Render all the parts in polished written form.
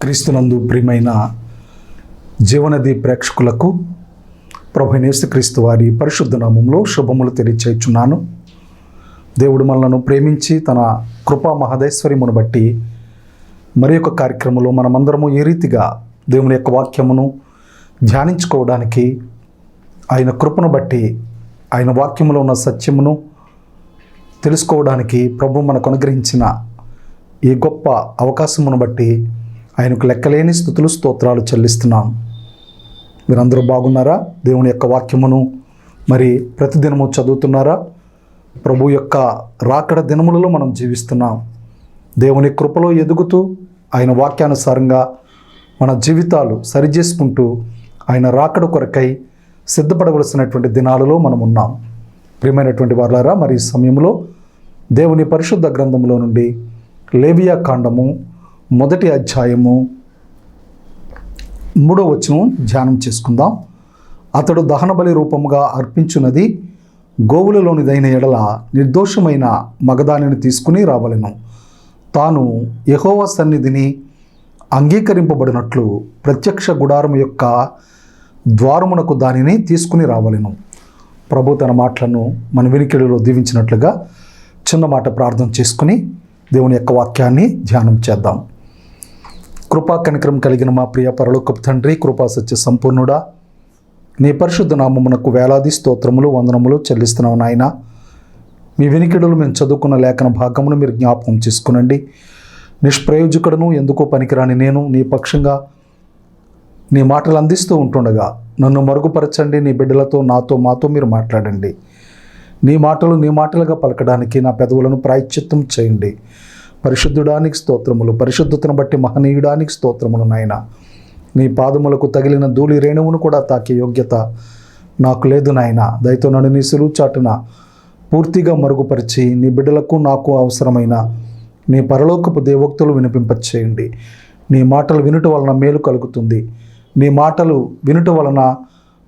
క్రీస్తునందు ప్రియమైన జీవనది ప్రేక్షకులకు ప్రభువైన యేసుక్రీస్తు వారి పరిశుద్ధ నామములో శుభములు తెలియచేయుచున్నాను. దేవుడు మనలను ప్రేమించి తన కృపా మహదైశ్వర్యమును బట్టి మరి ఒక కార్యక్రమంలో మనమందరము ఏ రీతిగా దేవుని యొక్క వాక్యమును ధ్యానించుకోవడానికి, ఆయన కృపను బట్టి ఆయన వాక్యములో ఉన్న సత్యమును తెలుసుకోవడానికి ప్రభు మనకు అనుగ్రహించిన ఈ గొప్ప అవకాశమును బట్టి ఆయనకు లెక్కలేని స్తుతులు స్తోత్రాలు చెల్లిస్తున్నాం. మీరందరూ బాగున్నారా? దేవుని యొక్క వాక్యమును మరి ప్రతిదినము చదువుతున్నారా? ప్రభు యొక్క రాకడ దినములలో మనం జీవిస్తున్నాం. దేవుని కృపలో ఎదుగుతూ ఆయన వాక్యానుసారంగా మన జీవితాలు సరిచేసుకుంటూ ఆయన రాకడ కొరకై సిద్ధపడవలసినటువంటి దినాలలో మనం ఉన్నాం. ప్రియమైనటువంటి వారులారా, మరి ఈ సమయంలో దేవుని పరిశుద్ధ గ్రంథంలో నుండి లేవియా కాండము 1వ అధ్యాయము 3వ వచనం ధ్యానం చేసుకుందాం. అతడు దహన బలి రూపముగా అర్పించున్నది గోవులలోనిదైన ఎడల నిర్దోషమైన మగదానిని తీసుకుని రావలెను. తాను యెహోవా సన్నిధిని అంగీకరింపబడినట్లు ప్రత్యక్ష గుడారం యొక్క ద్వారమునకు దానిని తీసుకుని రావలెను. ప్రభు తన మాటలను మన వినికిడిలో దీవించినట్లుగా చిన్న మాట ప్రార్థన చేసుకుని దేవుని యొక్క వాక్యాన్ని ధ్యానం చేద్దాం. కృపా కనికరం కలిగిన మా ప్రియ పరలోకపు తండ్రి, కృపా సత్య సంపూర్ణుడా, నీ పరిశుద్ధ నామమునకు వేలాది స్తోత్రములు వందనములు చెల్లిస్తున్నాం నాయన. మీ వినికిడులు మేము చదువుకున్న లేఖన భాగమును మీరు జ్ఞాపకం చేసుకునండి. నిష్ప్రయోజకుడును ఎందుకో పనికిరాని నేను నీ పక్షంగా నీ మాటలు అందిస్తూ ఉంటుండగా నన్ను మరుగుపరచండి. నీ బిడ్డలతో మాతో మీరు మాట్లాడండి. నీ మాటలుగా పలకడానికి నా పెదవులను ప్రాయశ్చిత్తం చేయండి. పరిశుద్ధుడానికి స్తోత్రములు, పరిశుద్ధతను బట్టి మహనీయుడానికి స్తోత్రములు నాయన. నీ పాదములకు తగిలిన ధూళి రేణువును కూడా తాకే యోగ్యత నాకు లేదు నాయన. దయతో నన్ను నీ సులువు చాటున పూర్తిగా మరుగుపరిచి నీ బిడ్డలకు నాకు అవసరమైన నీ పరలోకపు దేవోక్తులు వినిపింపచేయండి. నీ మాటలు వినుట వలన మేలు కలుగుతుంది. నీ మాటలు వినుట వలన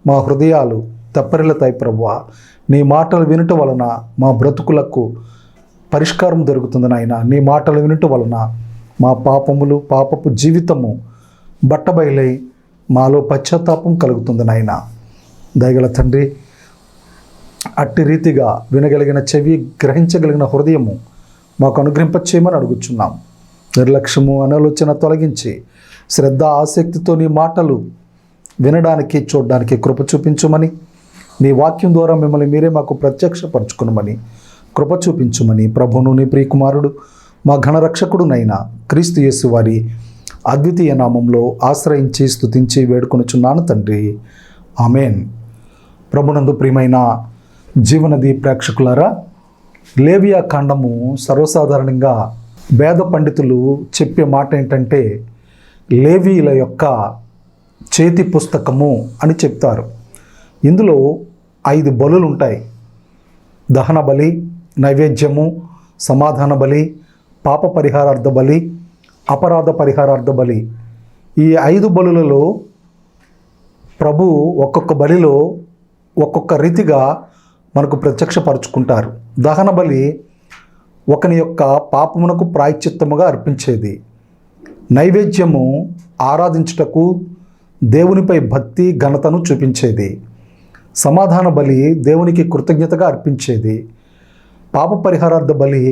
మా హృదయాలు తెప్పరిల్లుతాయి ప్రభువా. నీ మాటలు వినుట వలన మా బ్రతుకులకు పరిష్కారం దొరుకుతుంది నాయన. నీ మాటలు వినుట వలన మా పాపపు జీవితము బట్టబయలై మాలో పశ్చాత్తాపం కలుగుతుంది నాయన. దయగల తండ్రి, అట్టి రీతిగా వినగలిగిన చెవి, గ్రహించగలిగిన హృదయము మాకు అనుగ్రహింపచేయమని అడుగుచున్నాం. నిర్లక్ష్యము అనాలోచన తొలగించి శ్రద్ధ ఆసక్తితో నీ మాటలు వినడానికి చూడడానికి కృప చూపించమని, నీ వాక్యం ద్వారా మిమ్మల్ని మీరే మాకు ప్రత్యక్షపరచుకునమని కృప చూపించుమని ప్రభువును నీ ప్రియకుమారుడు మా ఘనరక్షకుడునైన క్రీస్తు యేసు వారి అద్వితీయ నామంలో ఆశ్రయించి స్తుతించి వేడుకొనుచున్నాను తండ్రి, ఆమెన్. ప్రభునందు ప్రియమైన జీవనది ప్రేక్షకులారా, లేవియా కాండము సర్వసాధారణంగా వేద పండితులు చెప్పే మాట ఏంటంటే లేవీల యొక్క చేతి పుస్తకము అని చెప్తారు. ఇందులో 5 బలులు ఉంటాయి: దహన బలి, నైవేద్యము, సమాధాన బలి, పాప పరిహారార్థ బలి, అపరాధ పరిహారార్థ బలి. ఈ 5 బలులలో ప్రభు ఒక్కొక్క బలిలో ఒక్కొక్క రీతిగా మనకు ప్రత్యక్షపరుచుకుంటారు. దహన బలి ఒకని యొక్క పాపమునకు ప్రాయశ్చిత్తముగా అర్పించేది. నైవేద్యము ఆరాధించుటకు దేవునిపై భక్తి ఘనతను చూపించేది. సమాధాన బలి దేవునికి కృతజ్ఞతగా అర్పించేది. పాప పరిహారార్థ బలి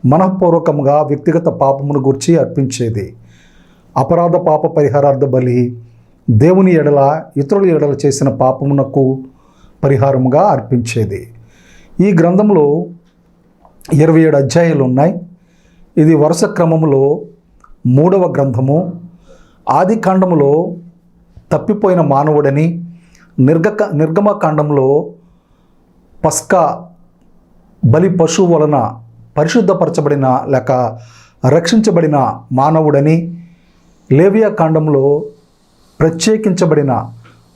మనఃపూర్వకంగా వ్యక్తిగత పాపమును గురించి అర్పించేది. అపరాధ పాప పరిహారార్థ బలి దేవుని ఎడల, ఇతరుల ఎడల చేసిన పాపమునకు పరిహారముగా అర్పించేది. ఈ గ్రంథంలో 27 అధ్యాయాలు ఉన్నాయి. ఇది వరుస క్రమములో 3వ గ్రంథము. ఆది కాండములో తప్పిపోయిన మానవుడని, నిర్గమకాండంలో పస్కా బలి పశువు వలన పరిశుద్ధపరచబడిన లేక రక్షించబడిన మానవుడని, లేవియా కాండంలో ప్రత్యేకించబడిన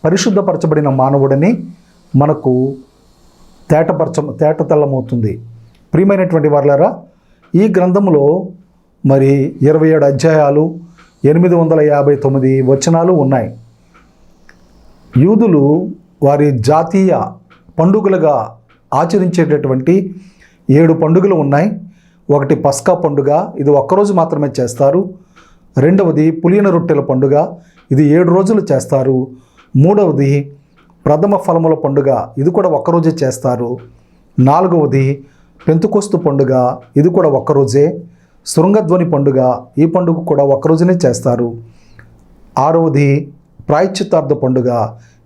పరిశుద్ధపరచబడిన మానవుడని మనకు తేటతెల్లమవుతుంది. ప్రియమైనటువంటి వారులారా, ఈ గ్రంథంలో మరి 27 అధ్యాయాలు 859 వచనాలు ఉన్నాయి. యూదులు వారి జాతీయ పండుగలుగా ఆచరించేటటువంటి 7 పండుగలు ఉన్నాయి. ఒకటి పస్కా పండుగ, ఇది ఒక్కరోజు మాత్రమే చేస్తారు. రెండవది పులియన రొట్టెల పండుగ, ఇది 7 రోజులు చేస్తారు. మూడవది ప్రథమ ఫలముల పండుగ, ఇది కూడా ఒక్కరోజే చేస్తారు. నాలుగవది పెంతుకొస్తు పండుగ, ఇది కూడా ఒక్కరోజే. శృంగధ్వని పండుగ, ఈ పండుగ కూడా ఒక్కరోజునే చేస్తారు. ఆరవది ప్రాయశ్చిత్తార్థ పండుగ,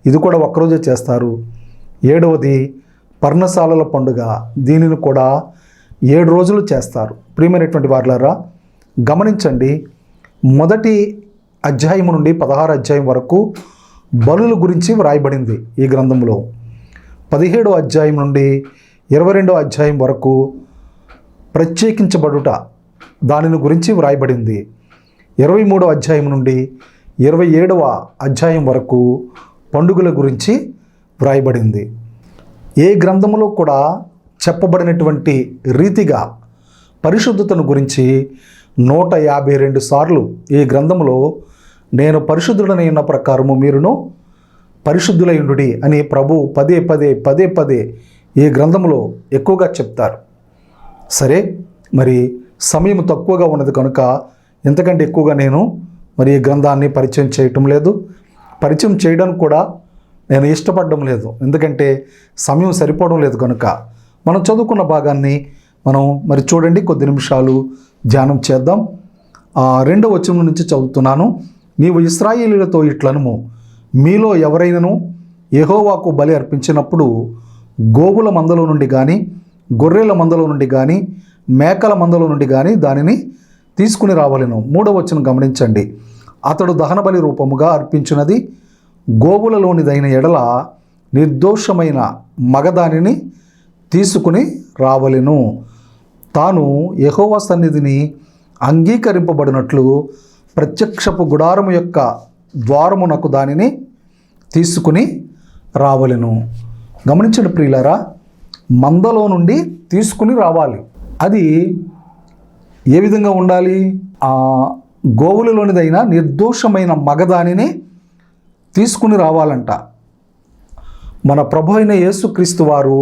ఇది కూడా ఒక్కరోజే చేస్తారు. ఏడవది పర్ణశాలల పండుగ, దీనిని కూడా 7 రోజులు చేస్తారు. ప్రియమైనటువంటి వారులారా, గమనించండి, మొదటి అధ్యాయం నుండి 16 అధ్యాయం వరకు బలుల గురించి వ్రాయబడింది ఈ గ్రంథంలో. 17వ అధ్యాయం నుండి 22వ అధ్యాయం వరకు ప్రత్యేకించబడుట దానిని గురించి వ్రాయబడింది. 23వ అధ్యాయం నుండి 27వ అధ్యాయం వరకు పండుగల గురించి వ్రాయబడింది. ఏ గ్రంథంలో కూడా చెప్పబడినటువంటి రీతిగా పరిశుద్ధతను గురించి 152 సార్లు ఈ గ్రంథంలో నేను పరిశుద్ధుడనై ఉన్న ప్రకారము మీరును పరిశుద్ధులైండుడి అని ప్రభు పదే పదే ఈ గ్రంథంలో ఎక్కువగా చెప్తారు. సరే, మరి సమయం తక్కువగా ఉన్నది కనుక ఎంతకంటే ఎక్కువగా నేను మరి ఈ గ్రంథాన్ని పరిచయం చేయటం లేదు. పరిచయం చేయడానికి కూడా నేను ఇష్టపడడం లేదు, ఎందుకంటే సమయం సరిపోవడం లేదు కనుక. మనం చదువుకున్న భాగాన్ని మనం మరి చూడండి, కొద్ది నిమిషాలు ధ్యానం చేద్దాం. 2వ వచనం నుంచి చదువుతున్నాను. నీవు ఇశ్రాయేలీయులతో ఇట్లనుము, మీలో ఎవరైనను యెహోవాకు బలి అర్పించినప్పుడు గోవుల మందలో నుండి కానీ, గొర్రెల మందలో నుండి కానీ, మేకల మందలో నుండి కానీ దానిని తీసుకుని రావలెను. 3వ వచనం గమనించండి. అతడు దహన బలి రూపముగా అర్పించినది గోవులలోనిదైన ఎడల నిర్దోషమైన మగదానిని తీసుకుని రావలెను. తాను యెహోవా సన్నిధిని అంగీకరింపబడినట్లు ప్రత్యక్షపు గుడారము యొక్క ద్వారమునకు దానిని తీసుకుని రావలెను. గమనించండి ప్రియులారా, మందలో నుండి తీసుకుని రావాలి. అది ఏ విధంగా ఉండాలి? గోవులలోనిదైన నిర్దోషమైన మగదానిని తీసుకుని రావాలంట. మన ప్రభు అయిన యేసుక్రీస్తు వారు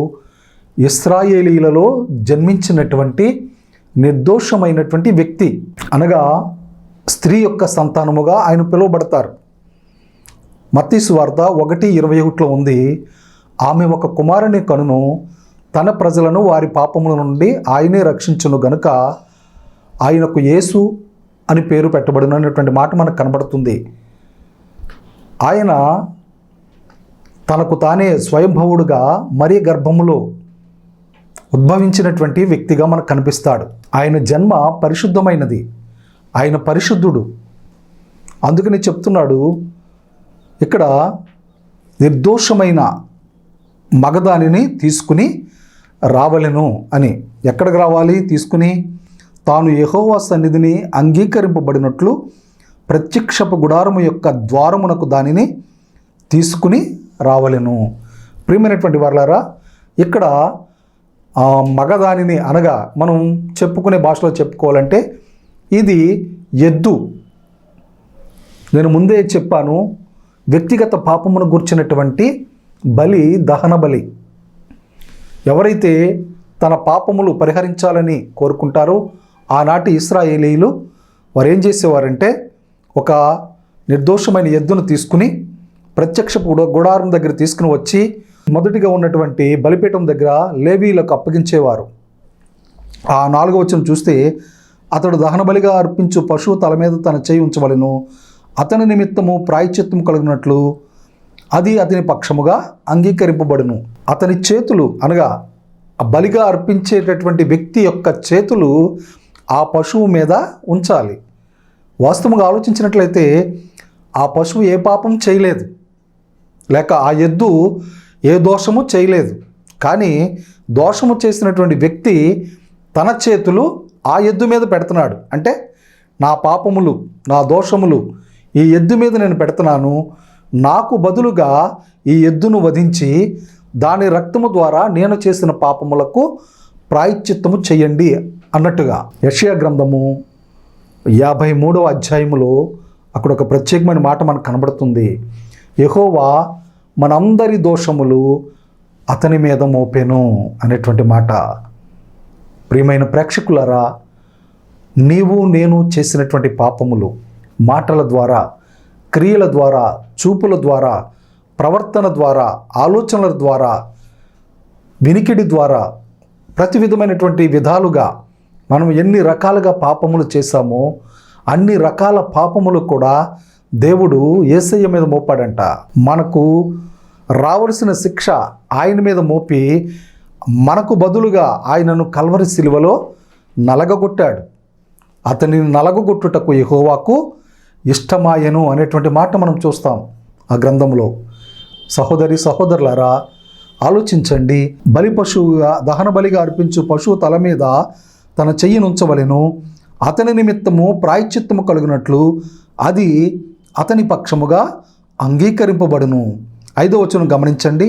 ఇశ్రాయేలీలలో జన్మించినటువంటి నిర్దోషమైనటువంటి వ్యక్తి, అనగా స్త్రీ యొక్క సంతానముగా ఆయన పిలువబడతారు. మత్తయి సువార్త 1:21 ఉంది, ఆమె ఒక కుమారుని కనును, తన ప్రజలను వారి పాపముల నుండి ఆయనే రక్షించును గనుక ఆయనకు యేసు అని పేరు పెట్టబడినటువంటి మాట మనకు కనబడుతుంది. ఆయన తనకు తానే స్వయంభవుడుగా మరియ గర్భములో ఉద్భవించినటువంటి వ్యక్తిగా మనకు కనిపిస్తాడు. ఆయన జన్మ పరిశుద్ధమైనది, ఆయన పరిశుద్ధుడు. అందుకని చెప్తున్నాడు ఇక్కడ, నిర్దోషమైన మగదానిని తీసుకుని రావలెను అని. ఎక్కడికి రావాలి తీసుకుని? తాను యెహోవా సన్నిధిని అంగీకరింపబడినట్లు ప్రత్యక్షపు గుడారము యొక్క ద్వారమునకు దానిని తీసుకుని రావలెను. ప్రియమైనటువంటి వారలారా, ఇక్కడ మగదానిని అనగా మనం చెప్పుకునే భాషలో చెప్పుకోవాలంటే ఇది ఎద్దు. నేను ముందే చెప్పాను, వ్యక్తిగత పాపమును గుర్చినటువంటి బలి దహన బలి. ఎవరైతే తన పాపములు పరిహరించాలని కోరుకుంటారో ఆనాటి ఇశ్రాయేలీయులు వారు ఏం చేసేవారంటే, ఒక నిర్దోషమైన ఎద్దును తీసుకుని ప్రత్యక్ష గుడారం దగ్గర తీసుకుని వచ్చి మొదటిగా ఉన్నటువంటి బలిపీఠం దగ్గర లేవీలకు అప్పగించేవారు. 4వ వచనం చూస్తే, అతడు దహన బలిగా అర్పించు పశువు తల మీద తన చేయి ఉంచవలెను, అతని నిమిత్తము ప్రాయశ్చిత్తము కలిగినట్లు అది అతని పక్షముగా అంగీకరింపబడును. అతని చేతులు అనగా బలిగా అర్పించేటటువంటి వ్యక్తి యొక్క చేతులు ఆ పశువు మీద ఉంచాలి. వాస్తవంగా ఆలోచించినట్లయితే ఆ పశువు ఏ పాపం చేయలేదు, లేక ఆ ఎద్దు ఏ దోషము చేయలేదు. కానీ దోషము చేసినటువంటి వ్యక్తి తన చేతులు ఆ ఎద్దు మీద పెడుతున్నాడు. అంటే నా పాపములు, నా దోషములు ఈ ఎద్దు మీద నేను పెడుతున్నాను, నాకు బదులుగా ఈ ఎద్దును వధించి దాని రక్తము ద్వారా నేను చేసిన పాపములకు ప్రాయశ్చిత్తము చేయండి అన్నట్టుగా. యెషయా గ్రంథము 53వ అధ్యాయములో అక్కడ ఒక ప్రత్యేకమైన మాట మనకు కనబడుతుంది. యెహోవా మనందరి దోషములు అతని మీద మోపెను అనేటువంటి మాట. ప్రియమైన ప్రేక్షకులారా, నీవు నేను చేసినటువంటి పాపములు మాటల ద్వారా, క్రియల ద్వారా, చూపుల ద్వారా, ప్రవర్తన ద్వారా, ఆలోచనల ద్వారా, వినికిడి ద్వారా, ప్రతి విధమైనటువంటి విధాలుగా మనం ఎన్ని రకాలుగా పాపములు చేశామో అన్ని రకాల పాపములు కూడా దేవుడు యేసయ్య మీద మోపాడంట. మనకు రావలసిన శిక్ష ఆయన మీద మోపి మనకు బదులుగా ఆయనను కల్వరి శిలువలో నలగగొట్టాడు. అతనిని నలగగొట్టుటకు యెహోవాకు ఇష్టమాయెను అనేటువంటి మాట మనం చూస్తాం ఆ గ్రంథంలో. సహోదరి సహోదరులారా, ఆలోచించండి. బలి పశువుగా, దహన బలిగా అర్పించు పశువు తల మీద తన చెయ్యి నుంచవలెను. అతని నిమిత్తము ప్రాయశ్చిత్తము కలుగునట్లు అది అతని పక్షముగా అంగీకరింపబడును. 5వ వచనం గమనించండి.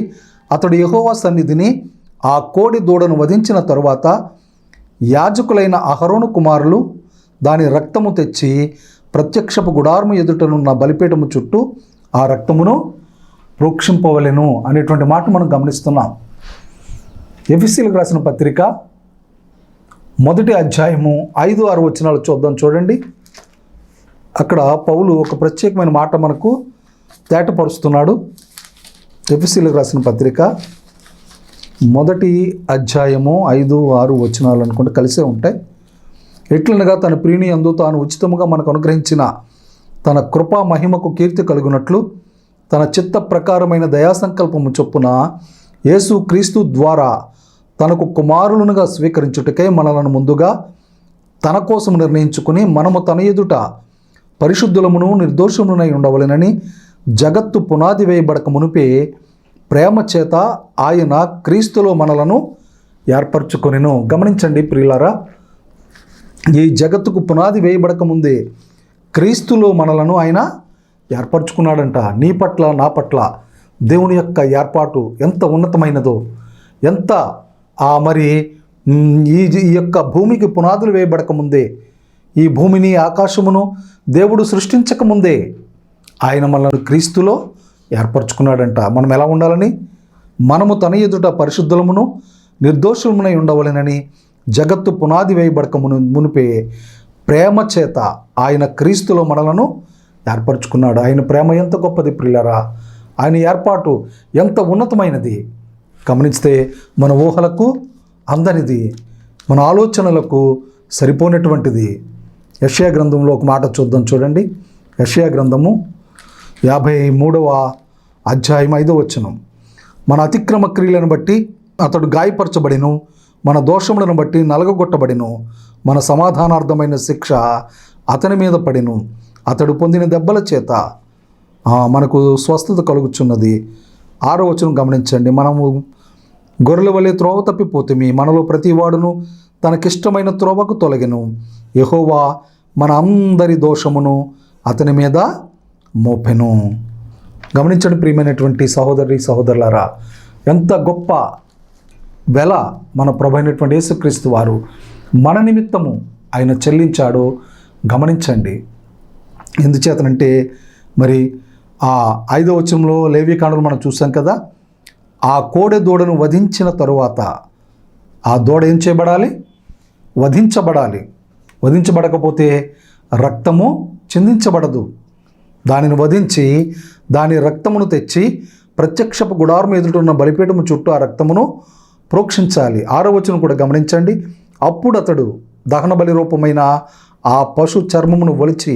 అతడు యెహోవా సన్నిధిని ఆ కోడి దూడను వధించిన తరువాత యాజకులైన అహరోను కుమారులు దాని రక్తము తెచ్చి ప్రత్యక్షపు గుడారము ఎదుటనున్న బలిపీఠము చుట్టూ ఆ రక్తమును ప్రోక్షింపవలెను అనేటువంటి మాట మనం గమనిస్తున్నాం. ఎఫెసీయులకు రాసిన పత్రిక 1వ అధ్యాయము 5-6 వచనాలు చూద్దాం. చూడండి, అక్కడ పౌలు ఒక ప్రత్యేకమైన మాట మనకు తేటపరుస్తున్నాడు. ఎఫెసీయులకు రాసిన పత్రిక 1వ అధ్యాయము 5-6 వచనాలు అనుకుంటే కలిసే ఉంటాయి. ఎట్లనగా తన ప్రియుని యందు తాను ఉచితముగా మనకు అనుగ్రహించిన తన కృపా మహిమకు కీర్తి కలుగునట్లు తన చిత్త ప్రకారమైన దయాసంకల్పము చొప్పున యేసు క్రీస్తు ద్వారా తనకు కుమారులనుగా స్వీకరించుటకై మనలను ముందుగా తన కోసం నిర్ణయించుకుని మనము తన ఎదుట పరిశుద్ధులమును నిర్దోషమునై ఉండవలెనని జగత్తు పునాది వేయబడక మునిపే ప్రేమ చేత ఆయన క్రీస్తులో మనలను ఏర్పరచుకొనెను. గమనించండి ప్రియులారా, ఈ జగత్తుకు పునాది వేయబడక ముందే క్రీస్తులో మనలను ఆయన ఏర్పరచుకున్నాడంట. నీ పట్ల, నా పట్ల దేవుని యొక్క ఏర్పాటు ఎంత ఉన్నతమైనదో, ఎంత మరి ఈ యొక్క భూమికి పునాదులు వేయబడక ముందే, ఈ భూమిని ఆకాశమును దేవుడు సృష్టించక ముందే ఆయన మనల్ని క్రీస్తులో ఏర్పరచుకున్నాడంట. మనం ఎలా ఉండాలని? మనము తన ఎదుట పరిశుద్ధులమును నిర్దోషమునై ఉండవలెనని జగత్తు పునాది వేయబడక మునిపే ప్రేమ చేత ఆయన క్రీస్తులో మనలను ఏర్పరచుకున్నాడు. ఆయన ప్రేమ ఎంత గొప్పది ప్రియులారా! ఆయన ఏర్పాటు ఎంత ఉన్నతమైనది గమనిస్తే మన ఊహలకు అందనిది, మన ఆలోచనలకు సరిపోయినటువంటిది. యెషయా గ్రంథంలో ఒక మాట చూద్దాం. చూడండి, యెషయా గ్రంథము 53వ అధ్యాయం 5వ వచనం. మన అతిక్రమ క్రియలను బట్టి అతడు గాయపరచబడిను, మన దోషములను బట్టి నలగగొట్టబడిను, మన సమాధానార్థమైన శిక్ష అతని మీద పడిను, అతడు పొందిన దెబ్బల చేత మనకు స్వస్థత కలుగుచున్నది. 6వ వచనం గమనించండి. మనము గొర్రెల వలె త్రోవ తప్పిపోతుమి, మనలో ప్రతివాడును తనకిష్టమైన త్రోవకు తొలగెను, యెహోవా మన అందరి దోషమును అతని మీద మోపెను. గమనించండి ప్రియమైనటువంటి సహోదరి సహోదరులారా, ఎంత గొప్ప వెల మన ప్రభు అయినటువంటి యేసుక్రీస్తు వారు మన నిమిత్తము ఆయన చెల్లించాడో గమనించండి. ఎందుచేతనంటే మరి ఆ 5వ వచనంలో లేవీకాండలు మనం చూసాం కదా, ఆ కోడె దూడను వధించిన తరువాత ఆ దూడ ఏం చేయబడాలి? వధించబడాలి. వధించబడకపోతే రక్తము చిందించబడదు. దానిని వధించి దాని రక్తమును తెచ్చి ప్రత్యక్షపు గుడారం ఎదుటున్న బలిపీఠము చుట్టూ ఆ రక్తమును ప్రోక్షించాలి. 6వ వచనం కూడా గమనించండి. అప్పుడు అతడు దహన బలి రూపమైన ఆ పశు చర్మమును ఒలిచి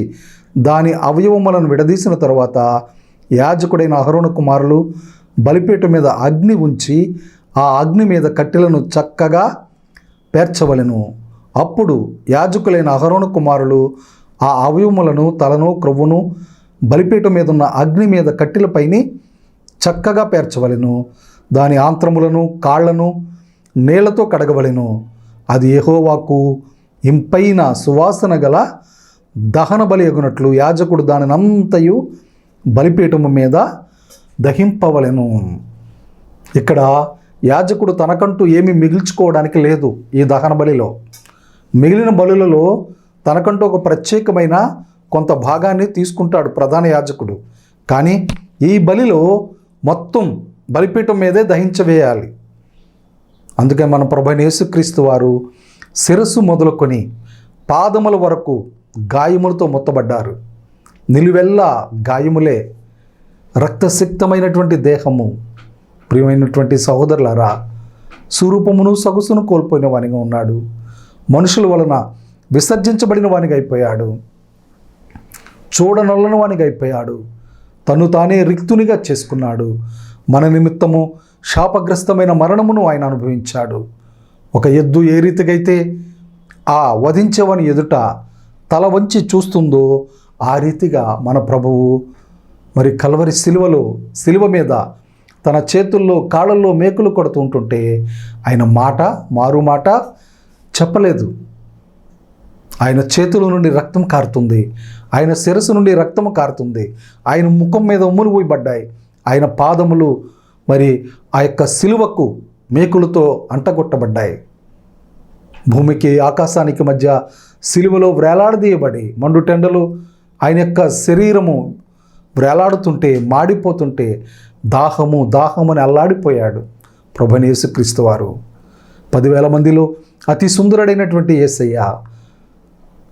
దాని అవయవములను విడదీసిన తర్వాత యాజకుడైన అహరోను కుమారులు బలిపీఠం మీద అగ్ని ఉంచి ఆ అగ్ని మీద కట్టెలను చక్కగా పేర్చవలెను. అప్పుడు యాజకులైన అహరోను కుమారులు ఆ అవయవములను, తలను, క్రొవ్వును బలిపీఠం మీద ఉన్న అగ్ని మీద కట్టెలపైని చక్కగా పేర్చవలెను. దాని ఆంత్రములను, కాళ్లను నీళ్లతో కడగవలెను. అది యెహోవాకు ఇంపైన సువాసన గల దహన బలి అగునట్లు యాజకుడు దానినంతయు బలిపీఠము మీద దహింపవలెను. ఇక్కడ యాజకుడు తనకంటూ ఏమీ మిగిల్చుకోవడానికి లేదు. ఈ దహన బలిలో, మిగిలిన బలులలో తనకంటూ ఒక ప్రత్యేకమైన కొంత భాగాన్ని తీసుకుంటాడు ప్రధాన యాజకుడు. కానీ ఈ బలిలో మొత్తం బలిపీఠం మీదే దహించవేయాలి. అందుకే మన ప్రభువైన యేసుక్రీస్తు వారు శిరస్సు మొదలుకొని పాదముల వరకు గాయములతో మొత్తబడ్డారు. నిలువెల్లా గాయములే, రక్తసిక్తమైనటువంటి దేహము. ప్రియమైనటువంటి సహోదరులారా, స్వరూపమును సొగసును కోల్పోయిన వానిగా ఉన్నాడు. మనుషుల వలన విసర్జించబడిన వానిగా అయిపోయాడు. చూడనొల్లని వానిగా అయిపోయాడు. తను తానే రిక్తునిగా చేసుకున్నాడు. మన నిమిత్తము శాపగ్రస్తమైన మరణమును ఆయన అనుభవించాడు. ఒక ఎద్దు ఏ రీతిగా అయితే ఆ వధించేవాని ఎదుట తల వంచి చూస్తుందో ఆ రీతిగా మన ప్రభువు మరి కల్వరి శిలువ మీద తన చేతుల్లో కాళ్ళల్లో మేకులు కొడుతూ ఉంటుంటే ఆయన మారు మాట చెప్పలేదు. ఆయన చేతుల నుండి రక్తం కారుతుంది. ఆయన శిరస్సు నుండి రక్తము కారుతుంది. ఆయన ముఖం మీద ఉమ్ములు పోయబడ్డాయి. ఆయన పాదములు మరి ఆ యొక్క శిలువకు మేకులతో అంటగొట్టబడ్డాయి. భూమికి ఆకాశానికి మధ్య శిలువలో వేలాడదీయబడి మండుటెండలు ఆయన యొక్క శరీరము వేలాడుతుంటే, మాడిపోతుంటే దాహమని అల్లాడిపోయాడు ప్రభువైన యేసుక్రీస్తు వారు. 10,000 మందిలో అతి సుందరుడైనటువంటి యేసయ్య,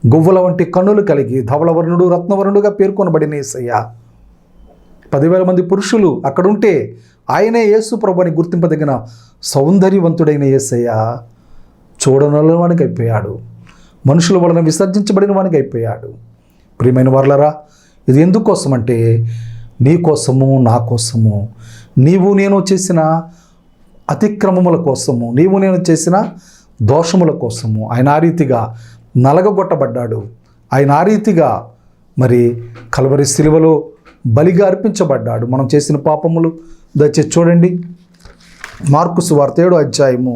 గువ్వల వంటి కన్నులు కలిగి ధవళవర్ణుడు రత్నవర్ణుడుగా పేర్కొనబడిన యేసయ్య, 10,000 మంది పురుషులు అక్కడుంటే ఆయనే యేసు ప్రభుని గుర్తింపదగిన సౌందర్యవంతుడైన యేసయ్య చూడనొల్లని వానికి అయిపోయాడు. మనుషుల వలన విసర్జించబడిన వానికి అయిపోయాడు. ప్రియమైన వారలారా, ఇది ఎందుకోసం అంటే నీ కోసము, నా కోసము, నీవు నేను చేసిన అతిక్రమముల కోసము, నీవు నేను చేసిన దోషముల కోసము ఆయన ఆ రీతిగా నలగగొట్టబడ్డాడు. ఆయన ఆ రీతిగా మరి కల్వరి శిలువలో బలిగా అర్పించబడ్డాడు. మనం చేసిన పాపములు దయచేసి చూడండి. మార్కు సువార్త 7వ అధ్యాయము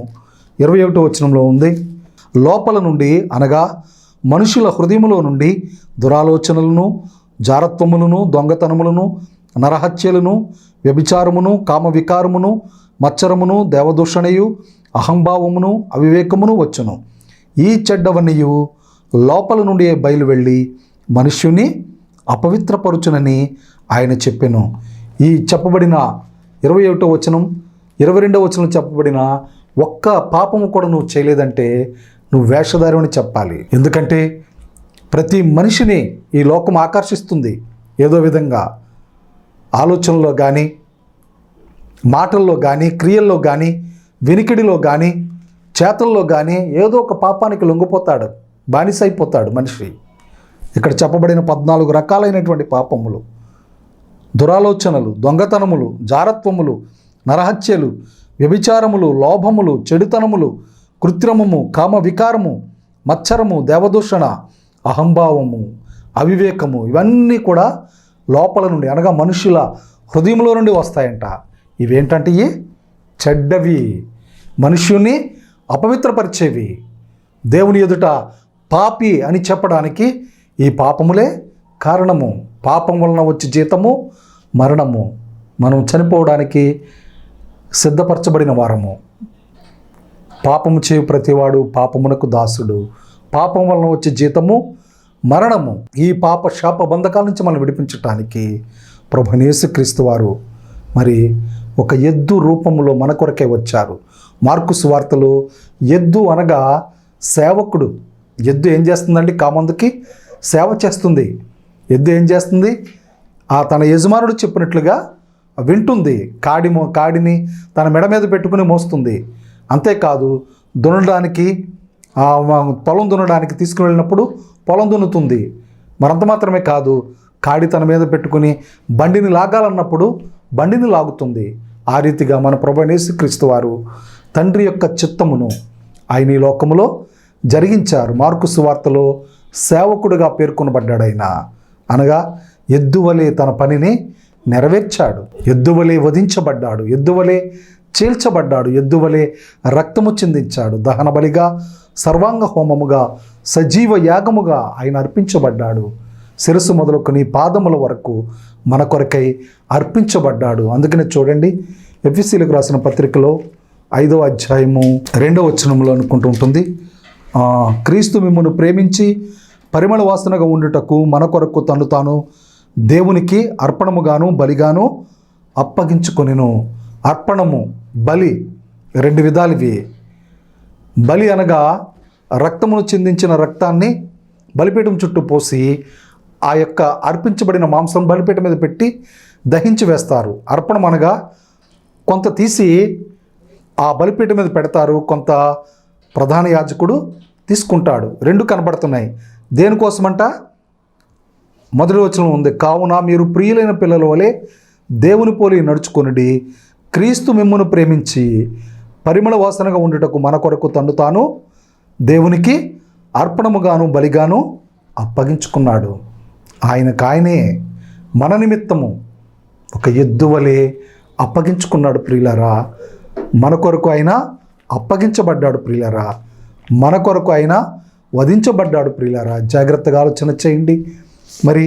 21వ వచనంలో ఉంది. లోపల నుండి అనగా మనుషుల హృదయములో నుండి దురాలోచనలను, జారత్వములను, దొంగతనములను, నరహత్యలను, వ్యభిచారమును, కామవికారమును, మత్సరమును, దేవదూషణయు, అహంభావమును, అవివేకమును వచ్చును. ఈ చెడ్డవన్నయు లోపల నుండి బయలు వెళ్ళి మనుష్యుని అపవిత్రపరుచునని ఆయన చెప్పెను. ఈ చెప్పబడిన 21వ వచనం 22వ వచనం చెప్పబడిన ఒక్క పాపము కూడా నువ్వు చేయలేదంటే నువ్వు వేషధారి అని చెప్పాలి. ఎందుకంటే ప్రతి మనిషిని ఈ లోకం ఆకర్షిస్తుంది. ఏదో విధంగా ఆలోచనలో కానీ, మాటల్లో కానీ, క్రియల్లో కానీ, వినికిడిలో కానీ, చేతల్లో కానీ ఏదో ఒక పాపానికి లొంగిపోతాడు, బానిస అయిపోతాడు మనిషి. ఇక్కడ చెప్పబడిన 14 రకాలైనటువంటి పాపములు, దురాలోచనలు, దొంగతనములు, జారత్వములు, నరహత్యలు, వ్యభిచారములు, లోభములు, చెడుతనములు, కృత్రిమము, కామ వికారము, మత్సరము, దేవదూషణ, అహంభావము, అవివేకము, ఇవన్నీ కూడా లోపల నుండి అనగా మనుషుల హృదయంలో నుండి వస్తాయంట. ఇవేంటంటే ఈ చెడ్డవి, మనుష్యుని అపవిత్రపరిచేవి, దేవుని ఎదుట పాపి అని చెప్పడానికి ఈ పాపములే కారణము. పాపం వలన వచ్చే జీతము మరణము. మనం చనిపోవడానికి సిద్ధపరచబడిన వారము. పాపము చేయు ప్రతివాడు పాపమునకు దాసుడు. పాపం వలన వచ్చే జీతము మరణము. ఈ పాప శాప బంధకాల నుంచి మనం విడిపించటానికి ప్రభువైన యేసుక్రీస్తు వారు మరి ఒక ఎద్దు రూపంలో మన కొరకే వచ్చారు. మార్కు సువార్తలో ఎద్దు అనగా సేవకుడు. ఎద్దు ఏం చేస్తుందండి? కామందుకి సేవ చేస్తుంది. ఎద్దు ఏం చేస్తుంది? తన యజమానుడు చెప్పినట్లుగా వింటుంది. కాడిని తన మెడ మీద పెట్టుకుని మోస్తుంది. అంతేకాదు, దున్నడానికి పొలం దున్నడానికి తీసుకుని వెళ్ళినప్పుడు పొలం దున్నుతుంది. మరంత మాత్రమే కాదు, కాడి తన మీద పెట్టుకుని బండిని లాగాలన్నప్పుడు బండిని లాగుతుంది. ఆ రీతిగా మన ప్రభువైన యేసుక్రీస్తు వారు తండ్రి యొక్క చిత్తమును ఆయన ఈ లోకములో జరిగించారు. మార్కు సువార్తలో సేవకుడుగా పేర్కొనబడ్డాడు. ఆయన అనగా ఎద్దువలే తన పనిని నెరవేర్చాడు. ఎద్దువలే వధించబడ్డాడు. ఎద్దువలే చీల్చబడ్డాడు. ఎద్దువలే రక్తము చిందించాడు. దహన బలిగా, సర్వాంగ హోమముగా, సజీవ యాగముగా ఆయన అర్పించబడ్డాడు. శిరస్సు మొదలుకొని పాదముల వరకు మన కొరకై అర్పించబడ్డాడు. అందుకనే చూడండి, ఎఫెసీయులకు రాసిన పత్రికలో 5వ అధ్యాయము 2వ వచనంలో అనుకుంటూ ఉంటుంది, క్రీస్తు మిమ్మును ప్రేమించి పరిమళ వాసనగా ఉండుటకు మన కొరకు తను తాను దేవునికి అర్పణముగాను బలిగాను అప్పగించుకొనెను. అర్పణము, బలి 2 విధాలు ఇవి. బలి అనగా రక్తమును చిందించిన రక్తాన్ని బలిపీఠం చుట్టూ పోసి ఆ యొక్క అర్పించబడిన మాంసం బలిపీఠ మీద పెట్టి దహించి వేస్తారు. అర్పణం అనగా కొంత తీసి ఆ బలిపీఠ మీద పెడతారు, కొంత ప్రధాన యాజకుడు తీసుకుంటాడు. రెండు కనబడుతున్నాయి. దేనికోసమంట? మొదటి వచనం ఉంది, కావున మీరు ప్రియులైన పిల్లల వలె దేవుని పోలి నడుచుకొనుడి, క్రీస్తు మిమ్మును ప్రేమించి పరిమళ వాసనగా ఉండుటకు మన కొరకు తన్ను తాను దేవునికి అర్పణముగాను బలిగాను అప్పగించుకున్నాడు. ఆయనకాయనే మన నిమిత్తము ఒక ఎద్దు వలె అప్పగించుకున్నాడు. ప్రియులరా, మన కొరకు ఆయన అప్పగించబడ్డాడు. ప్రియులరా, మన కొరకు ఆయన వధించబడ్డాడు. ప్రియులరా, జాగ్రత్తగా ఆలోచన చేయండి. మరి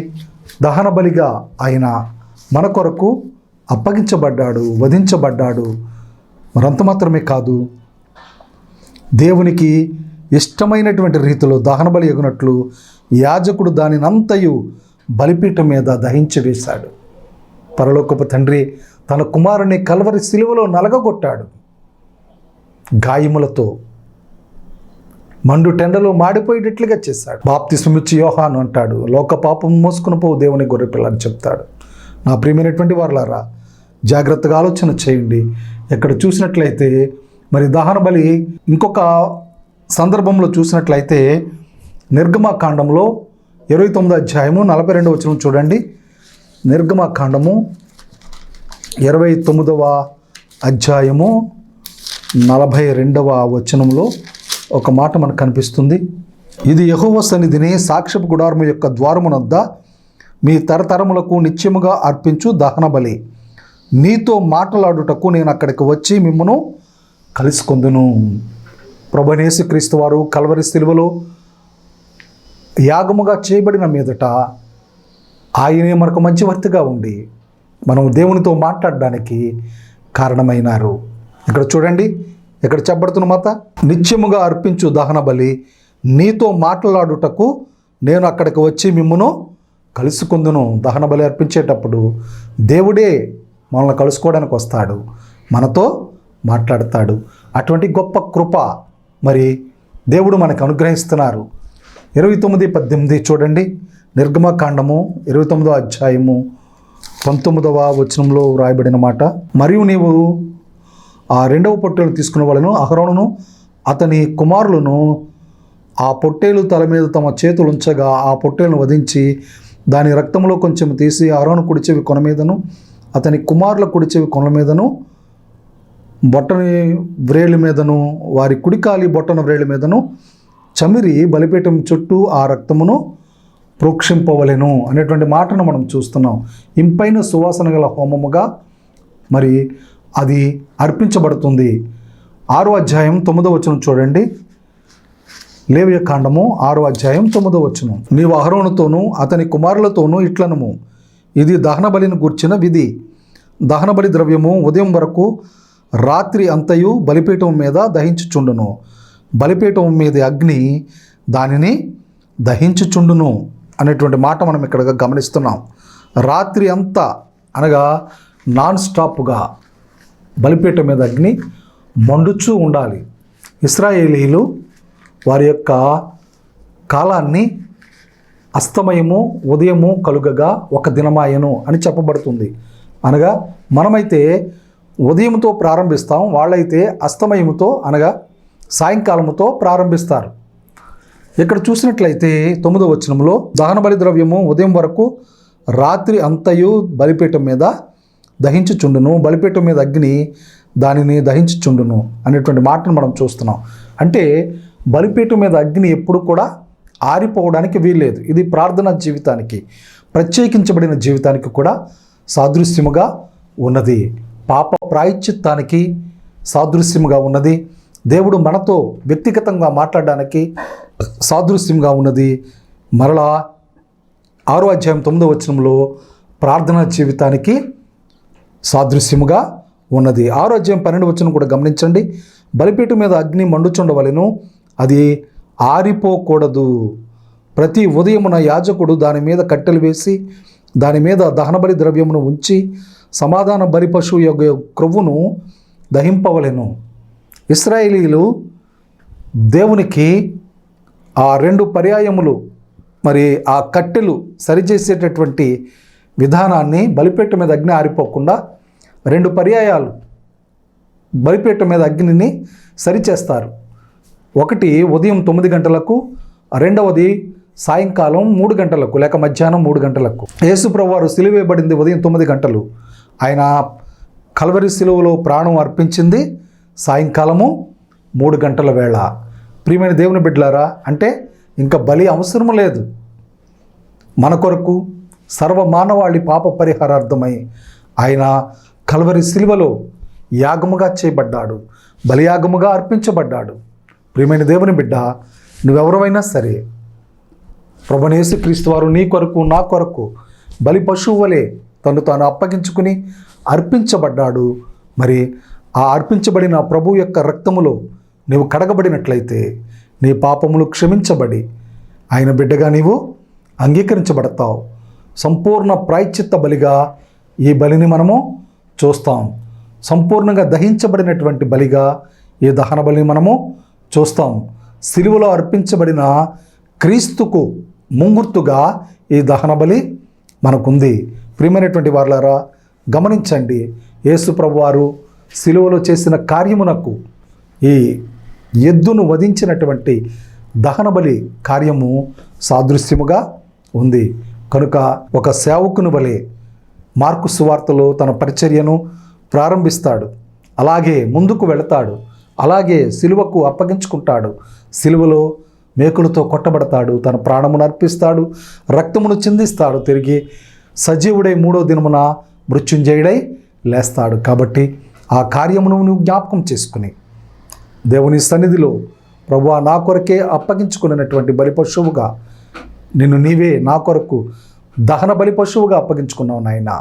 దహన బలిగా ఆయన మన కొరకు అప్పగించబడ్డాడు, వధించబడ్డాడు. మరంత మాత్రమే కాదు, దేవునికి ఇష్టమైనటువంటి రీతిలో దహన బలి ఎగునట్లు యాజకుడు దానినంతయు బలిపీఠం మీద దహించి వేశాడు. పరలోకపు తండ్రి తన కుమారుని కల్వరి శిలువలో నలగగొట్టాడు. గాయములతో మండు టెండలో మాడిపోయేటట్లుగా చేశాడు. బాప్తిస్మమిచ్చి యోహాను అంటాడు, లోక పాపం మోసుకుని పోవు దేవుని గొర్రెపిల్ల అని చెప్తాడు. నా ప్రియమైనటువంటి వారలారా, జాగ్రత్తగా ఆలోచన చేయండి. ఎక్కడ చూసినట్లయితే మరి దహన బలి ఇంకొక సందర్భంలో చూసినట్లయితే నిర్గమాకాండంలో 29వ అధ్యాయము 42వ వచనం చూడండి. నిర్గమాకాండము 29వ అధ్యాయము 42వ వచనంలో ఒక మాట మనకు కనిపిస్తుంది. ఇది యెహోవా సన్నిధిని సాక్ష్యపు గుడారము యొక్క ద్వారమునొద్ద మీ తరతరములకు నిత్యముగా అర్పించు దహన బలి. నీతో మాట్లాడుటకు నేను అక్కడికి వచ్చి మిమ్మను కలుసుకొందును. ప్రభువైన యేసుక్రీస్తు వారు కల్వరి శిలువలో యాగముగా చేయబడిన మీదట ఆయనే మనకు మధ్యవర్తిగా ఉండి మనం దేవునితో మాట్లాడడానికి కారణమైనారు. ఇక్కడ చూడండి, ఇక్కడ చెప్పబడుతున్న మాట, నిత్యముగా అర్పించు దహన బలి, నీతో మాట్లాడుటకు నేను అక్కడికి వచ్చి మిమ్మును కలుసుకుందును. దహన బలి అర్పించేటప్పుడు దేవుడే మనల్ని కలుసుకోవడానికి వస్తాడు, మనతో మాట్లాడతాడు. అటువంటి గొప్ప కృప మరి దేవుడు మనకు అనుగ్రహిస్తున్నారు. 29:18 చూడండి. నిర్గమకాండము 29వ అధ్యాయము 19వ వచనంలో వ్రాయబడిన మాట, మరియు నీవు ఆ రెండవ పొట్టేలు తీసుకున్న వాళ్ళను అహరోనును అతని కుమారులను ఆ పొట్టేలు తల మీద తమ చేతులు ఉంచగా ఆ పొట్టేలను వధించి దాని రక్తంలో కొంచెం తీసి అహరోను కుడిచెవి కొన మీదను అతని కుమారుల కుడిచెవి కొనల మీదను బొట్టని వ్రేలి మీదను వారి కుడికాలి బొట్టన వ్రేలి మీదను చమిరి బలిపీఠం చుట్టూ ఆ రక్తమును ప్రోక్షింపవలెను అనేటువంటి మాటను మనం చూస్తున్నాం. ఇంపైన సువాసన గల హోమముగా మరి అది అర్పించబడుతుంది. 6వ అధ్యాయం 9వ వచనం చూడండి. లేవియ కాండము 6వ అధ్యాయం 9వ వచనం, నీవు అహరోనుతోనూ అతని కుమారులతోనూ ఇట్లనము, ఇది దహన బలిని గూర్చిన విధి. దహన బలి ద్రవ్యము ఉదయం వరకు రాత్రి అంతయు బలిపీఠం మీద దహించుచుండును. బలిపీఠం మీద అగ్ని దానిని దహించుచుండును అనేటువంటి మాట మనం ఇక్కడ గమనిస్తున్నాం. రాత్రి అంతా అనగా నాన్ స్టాప్గా బలిపీఠం మీద అగ్ని మండుచూ ఉండాలి. ఇశ్రాయేలీలు వారి యొక్క కాలాన్ని అస్తమయము ఉదయము కలుగగా ఒక దినమాయను అని చెప్పబడుతుంది. అనగా మనమైతే ఉదయంతో ప్రారంభిస్తాం, వాళ్ళైతే అస్తమయముతో అనగా సాయంకాలముతో ప్రారంభిస్తారు. ఇక్కడ చూసినట్లయితే 9వ వచనంలో దహన బలి ద్రవ్యము ఉదయం వరకు రాత్రి అంతయు బలిపీఠం మీద దహించుచుండును, బలిపీఠం మీద అగ్ని దానిని దహించుచుండును అనేటువంటి మాటను మనం చూస్తున్నాం. అంటే బలిపీఠం మీద అగ్ని ఎప్పుడు కూడా ఆరిపోవడానికి వీల్లేదు. ఇది ప్రార్థనా జీవితానికి, ప్రత్యేకించబడిన జీవితానికి కూడా సాదృశ్యముగా ఉన్నది. పాప ప్రాయశ్చిత్తానికి సాదృశ్యముగా ఉన్నది. దేవుడు మనతో వ్యక్తిగతంగా మాట్లాడడానికి సాదృశ్యంగా ఉన్నది. మరలా 6వ అధ్యాయం 9వ వచనంలో ప్రార్థనా జీవితానికి సాదృశ్యముగా ఉన్నది. 6వ అధ్యాయం 12వ వచనం కూడా గమనించండి. బలిపీఠం మీద అగ్ని మండుచుండవలెను, అది ఆరిపోకూడదు. ప్రతి ఉదయమున యాజకుడు దాని మీద కట్టెలు వేసి దాని మీద దహనబలి ద్రవ్యమును ఉంచి సమాధాన బలి పశువు యొక్క క్రొవ్వును దహింపవలెను. ఇశ్రాయేలీలు దేవునికి ఆ 2 పర్యాయములు మరి ఆ కట్టెలు సరిచేసేటటువంటి విధానాన్ని బలిపీఠ మీద అగ్ని ఆరిపోకుండా 2 పర్యాయాలు బలిపీఠ మీద అగ్నిని సరిచేస్తారు. ఒకటి ఉదయం 9 గంటలకు, రెండవది సాయంకాలం 3 గంటలకు లేక మధ్యాహ్నం 3 గంటలకు. యేసుప్రభువు వారు సిలువ వేయబడింది ఉదయం 9 గంటలు. ఆయన కల్వరి సిలువలో ప్రాణం అర్పించింది సాయంకాలము 3 గంటల వేళ. ప్రియమైన దేవుని బిడ్డలారా, అంటే ఇంకా బలి అవసరం లేదు. మన కొరకు సర్వమానవాళి పాప పరిహారార్థమై ఆయన కల్వరి సిలువలో యాగముగా చేయబడ్డాడు, బలియాగముగా అర్పించబడ్డాడు. ప్రియమైన దేవుని బిడ్డ, నువ్వెవరైనా సరే ప్రభువైన యేసుక్రీస్తు వారు నీ కొరకు నా కొరకు బలి పశువు వలె తను తాను అప్పగించుకుని అర్పించబడ్డాడు. మరి ఆ అర్పించబడిన ప్రభు యొక్క రక్తములో నీవు కడగబడినట్లయితే నీ పాపములు క్షమించబడి ఆయన బిడ్డగా నీవు అంగీకరించబడతావు. సంపూర్ణ ప్రాయశ్చిత్త బలిగా ఈ బలిని మనము చూస్తాం. సంపూర్ణంగా దహించబడినటువంటి బలిగా ఈ దహన బలిని మనము చూస్తాం. సిలువలో అర్పించబడిన క్రీస్తుకు ముంగుర్తుగా ఈ దహన బలి మనకుంది. ప్రియమైనటువంటి వారులారా, గమనించండి, యేసు ప్రభువారు సిలువలో చేసిన కార్యమునకు ఈ ఎద్దును వధించినటువంటి దహన బలి కార్యము సాదృశ్యముగా ఉంది. కనుక ఒక సేవకుని వలె మార్కు సువార్తలో తన పరిచర్యను ప్రారంభిస్తాడు, అలాగే ముందుకు వెళతాడు, అలాగే సిలువకు అప్పగించుకుంటాడు, సిలువలో మేకులతో కొట్టబడతాడు, తన ప్రాణమును అర్పిస్తాడు, రక్తమును చిందిస్తాడు, తిరిగి సజీవుడై 3వ దినమున మృత్యుంజయుడై లేస్తాడు. కాబట్టి ఆ కార్యమును నువ్వు జ్ఞాపకం చేసుకుని దేవుని సన్నిధిలో ప్రభువా నా కొరకే అప్పగించుకున్నటువంటి బలి పశువుగా నిన్ను నీవే నా కొరకు దహన బలి పశువుగా అప్పగించుకున్నావు నాయన.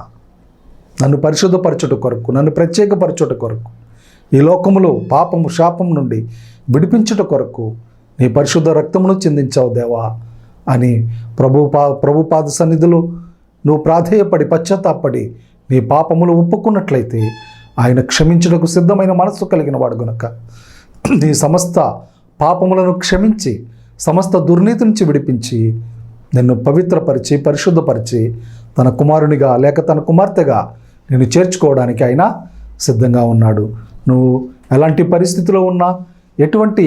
నన్ను పరిశుద్ధపరచుట కొరకు, నన్ను ప్రత్యేకపరచుట కొరకు, ఈ లోకములో పాపము శాపం నుండి విడిపించుట కొరకు నీ పరిశుద్ధ రక్తమును చిందించావు దేవా అని ప్రభుపాద సన్నిధిలో నువ్వు ప్రాధేయపడి పశ్చాత్తాపడి నీ పాపములు ఒప్పుకున్నట్లయితే ఆయన క్షమించుటకు సిద్ధమైన మనస్సు కలిగిన వాడు గనుక నీ సమస్త పాపములను క్షమించి సమస్త దుర్నీతి నుంచి విడిపించి నిన్ను పవిత్రపరిచి పరిశుద్ధపరిచి తన కుమారునిగా లేక తన కుమార్తెగా నిన్ను చేర్చుకోవడానికి ఆయన సిద్ధంగా ఉన్నాడు. నువ్వు ఎలాంటి పరిస్థితిలో ఉన్నా, ఎటువంటి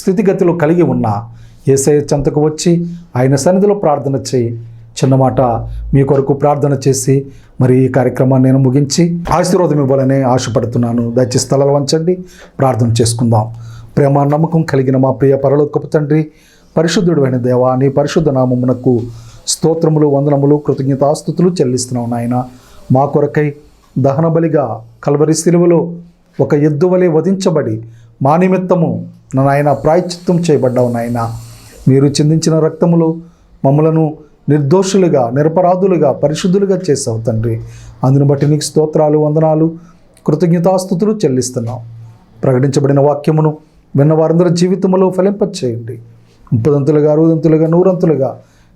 స్థితిగతిలో కలిగి ఉన్నా యేసయ్య చెంతకు వచ్చి ఆయన సన్నిధిలో ప్రార్థన చేయి. చిన్నమాట మీ కొరకు ప్రార్థన చేసి మరి ఈ కార్యక్రమాన్ని నేను ముగించి ఆశీర్వాదం ఇవ్వాలని ఆశపడుతున్నాను. దయచేసి స్థలాలు వంచండి, ప్రార్థన చేసుకుందాం. ప్రేమ నమ్మకం కలిగిన మా ప్రియ పరలోకపు తండ్రి, పరిశుద్ధుడు అయిన దేవా, నీ పరిశుద్ధ నామమునకు స్తోత్రములు, వందనములు, కృతజ్ఞతాస్తుతులు చెల్లిస్తున్నాం నాయన. మా కొరకై దహన బలిగా కల్వరి సిలువలో ఒక ఎద్దు వలె వధించబడి మా నిమిత్తము నాయన ప్రాయశ్చిత్తం చేయబడ్డావు నాయన. మీరు చిందించిన రక్తములో మమ్మలను నిర్దోషులుగా, నిరపరాధులుగా, పరిశుద్ధులుగా చేసావు తండ్రి. అందును బట్టి నీకు స్తోత్రాలు, వందనాలు, కృతజ్ఞతాస్తుతులు చెల్లిస్తున్నాం. ప్రకటించబడిన వాక్యమును విన్న వారందరి జీవితంలో ఫలింపచేయండి. 30ంతులుగా, 60ంతులుగా, 100ంతులుగా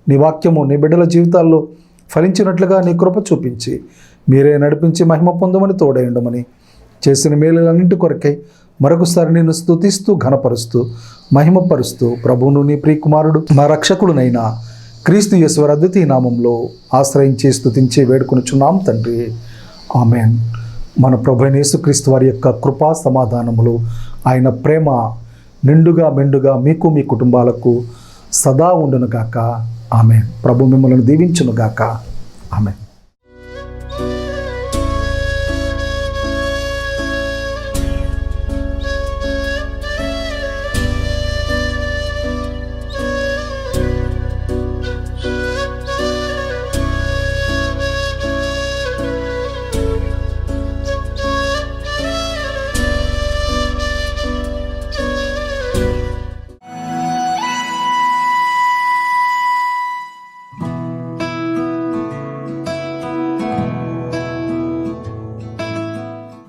నీ వాక్యము నీ బిడ్డల జీవితాల్లో ఫలించినట్లుగా నీ కృప చూపించి మీరే నడిపించి మహిమ పొందమని తోడేయండమని చేసిన మేలులన్నింటి కొరకై మరొకసారి నేను స్తుతిస్తూ ఘనపరుస్తూ మహిమపరుస్తూ ప్రభువును నీ ప్రియకుమారుడు మా రక్షకుడునైనా క్రీస్తు యేసు అద్వితీయ నామంలో ఆశ్రయించి స్తుతించి వేడుకొనుచున్నాం తండ్రి. ఆమేన్. మన ప్రభువైన యేసుక్రీస్తు వారి యొక్క కృపా సమాధానములు, ఆయన ప్రేమ నిండుగా మెండుగా మీకు మీ కుటుంబాలకు సదా ఉండునుగాక. ఆమేన్. ప్రభు మిమ్మల్ని దీవించునుగాక. ఆమేన్.